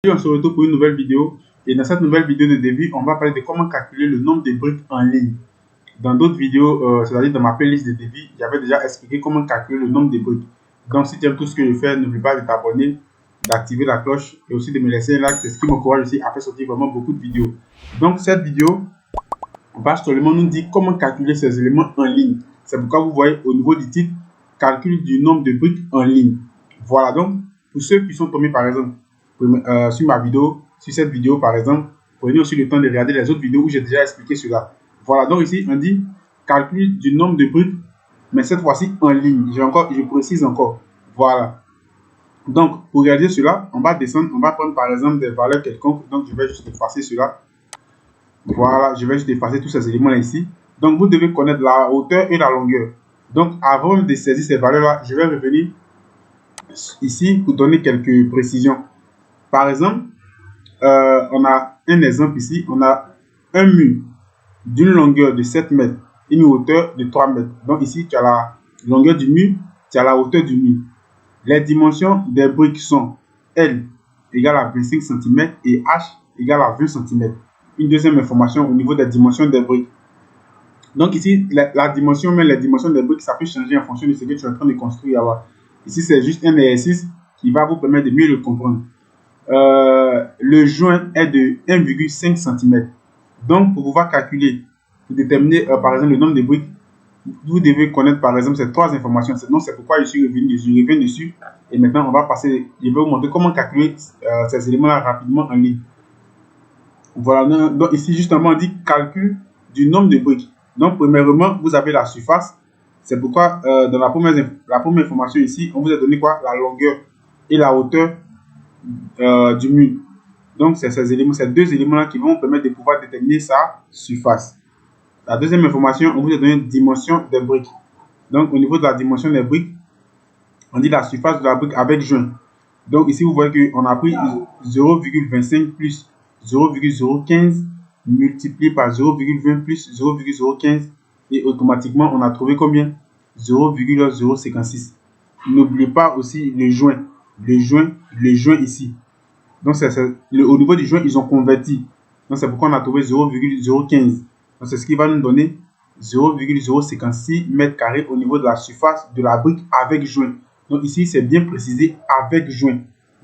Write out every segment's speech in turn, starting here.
On se retrouve pour une nouvelle vidéo et dans cette nouvelle vidéo de début, on va parler de comment calculer le nombre de briques en ligne. Dans d'autres vidéos, c'est-à-dire dans ma playlist de début, j'avais déjà expliqué comment calculer le nombre de briques. Donc si tu aimes tout ce que je fais, n'oublie pas de t'abonner, d'activer la cloche et aussi de me laisser un like, c'est ce qui m'encourage aussi à faire sortir vraiment beaucoup de vidéos. Donc cette vidéo va seulement nous dire comment calculer ces éléments en ligne. C'est pourquoi vous voyez au niveau du titre, calcul du nombre de briques en ligne. Voilà, donc pour ceux qui sont tombés par exemple sur ma vidéo, sur cette vidéo par exemple, prenez aussi le temps de regarder les autres vidéos où j'ai déjà expliqué cela. Voilà, donc ici on dit calcul du nombre de briques, mais cette fois-ci en ligne. Je précise encore. Voilà. Donc pour réaliser cela, on va descendre, on va prendre par exemple des valeurs quelconques. Donc je vais juste effacer cela. Voilà, je vais juste effacer tous ces éléments là ici. Donc vous devez connaître la hauteur et la longueur. Donc avant de saisir ces valeurs là, je vais revenir ici pour donner quelques précisions. Par exemple, on a un exemple ici, on a un mur d'une longueur de 7 mètres et une hauteur de 3 mètres. Donc ici, tu as la longueur du mur, tu as la hauteur du mur. Les dimensions des briques sont L égale à 25 cm et H égale à 20 cm. Une deuxième information au niveau des dimensions des briques. Donc ici, la dimension, même les dimensions des briques, ça peut changer en fonction de ce que tu es en train de construire. Ici, c'est juste un exercice qui va vous permettre de mieux le comprendre. Le joint est de 1,5 cm. Donc, pour pouvoir calculer, pour déterminer par exemple le nombre de briques, vous devez connaître par exemple ces trois informations. Donc, c'est pourquoi je suis revenu dessus. Je reviens dessus. Et maintenant, on va passer. Je vais vous montrer comment calculer ces éléments-là rapidement en ligne. Voilà. Donc, ici, justement, on dit calcul du nombre de briques. Donc, premièrement, vous avez la surface. C'est pourquoi, dans la première information ici, on vous a donné quoi? La longueur et la hauteur du mur. Donc, c'est ces deux éléments-là qui vont permettre de pouvoir déterminer sa surface. La deuxième information, on vous a donné une dimension des briques. Donc, au niveau de la dimension des briques, on dit la surface de la brique avec joint. Donc, ici, vous voyez qu'on a pris 0,25 plus 0,015 multiplié par 0,20 plus 0,015 et automatiquement, on a trouvé combien? 0,056. N'oubliez pas aussi le joint. Le joint ici. Donc, au niveau du joint, ils ont converti. Donc, c'est pourquoi on a trouvé 0,015. Donc, c'est ce qui va nous donner 0,056 mètres carrés au niveau de la surface de la brique avec joint. Donc, ici, c'est bien précisé avec joint.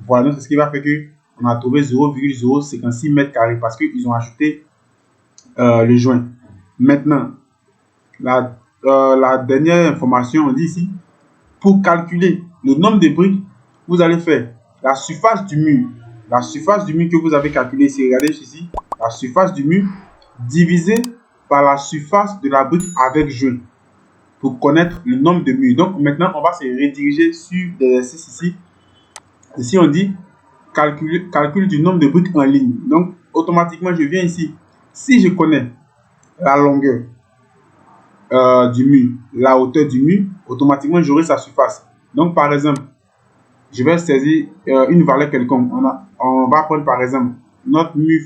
Voilà, donc c'est ce qui va faire qu'on a trouvé 0,056 mètres carrés parce qu'ils ont ajouté le joint. Maintenant, la dernière information, on dit ici, pour calculer le nombre de briques, vous allez faire la surface du mur. La surface du mur que vous avez calculé ici, regardez ici, la surface du mur divisée par la surface de la brique avec joint pour connaître le nombre de murs. Donc maintenant, on va se rediriger sur l'exercice ici. Ici, on dit calcul du nombre de briques en ligne. Donc automatiquement, je viens ici. Si je connais la longueur du mur, la hauteur du mur, automatiquement, j'aurai sa surface. Donc par exemple, je vais saisir une valeur quelconque. On va prendre par exemple, notre mur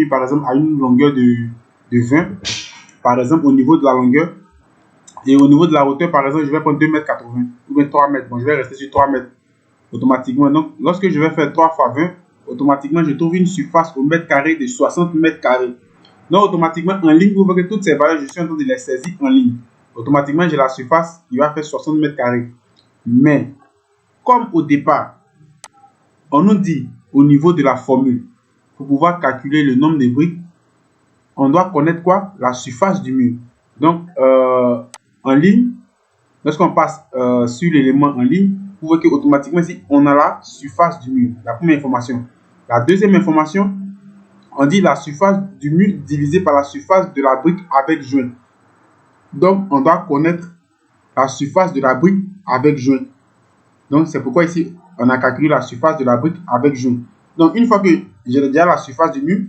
par exemple a une longueur de 20, par exemple au niveau de la longueur, et au niveau de la hauteur par exemple, je vais prendre 2,80 m ou bien 3 mètres. Bon, je vais rester sur 3 mètres automatiquement. Donc, lorsque je vais faire 3 fois 20, automatiquement, je trouve une surface au mètre carré de 60 mètres carrés. Donc, automatiquement, en ligne, vous voyez que toutes ces valeurs, je suis en train de les saisir en ligne. Automatiquement, j'ai la surface qui va faire 60 mètres carrés. Mais, comme au départ, on nous dit au niveau de la formule, pour pouvoir calculer le nombre de briques, on doit connaître quoi? La surface du mur. Donc, en ligne, lorsqu'on passe sur l'élément en ligne, vous voyez qu'automatiquement ici, on a la surface du mur. La première information. La deuxième information, on dit la surface du mur divisée par la surface de la brique avec joint. Donc, on doit connaître la surface de la brique avec joint. Donc, c'est pourquoi ici, on a calculé la surface de la brique avec joint. Donc, une fois que j'ai déjà la surface du mur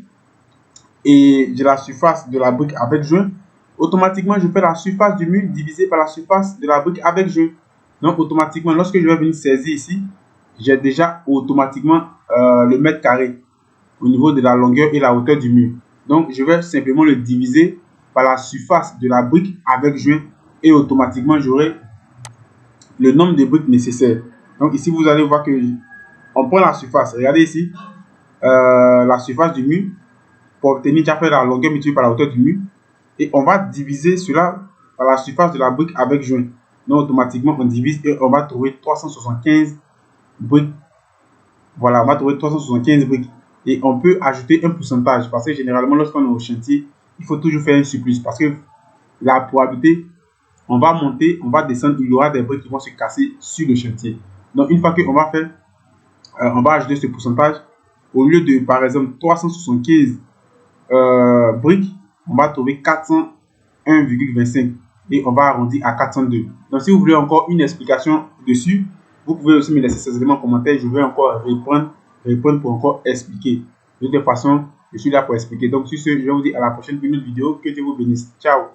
et j'ai la surface de la brique avec joint, automatiquement, je fais la surface du mur divisée par la surface de la brique avec joint. Donc, automatiquement, lorsque je vais venir saisir ici, j'ai déjà automatiquement le mètre carré au niveau de la longueur et la hauteur du mur. Donc, je vais simplement le diviser par la surface de la brique avec joint et automatiquement, j'aurai le nombre de briques nécessaires. Donc, ici, vous allez voir que on prend la surface. Regardez ici, la surface du mur pour obtenir déjà fait la longueur multipliée par la hauteur du mur. Et on va diviser cela par la surface de la brique avec joint. Donc automatiquement, on divise et on va trouver 375 briques. Voilà, on va trouver 375 briques. Et on peut ajouter un pourcentage parce que généralement, lorsqu'on est au chantier, il faut toujours faire un surplus parce que la probabilité, on va monter, on va descendre, il y aura des briques qui vont se casser sur le chantier. Donc, une fois qu'on va faire, on va ajouter ce pourcentage. Au lieu de, par exemple, 375 briques, on va trouver 401,25 et on va arrondir à 402. Donc, si vous voulez encore une explication dessus, vous pouvez aussi me laisser ces éléments en commentaire. Je vais encore répondre pour encore expliquer. De toute façon, je suis là pour expliquer. Donc, sur ce, je vais vous dire à la prochaine vidéo. Que Dieu vous bénisse. Ciao.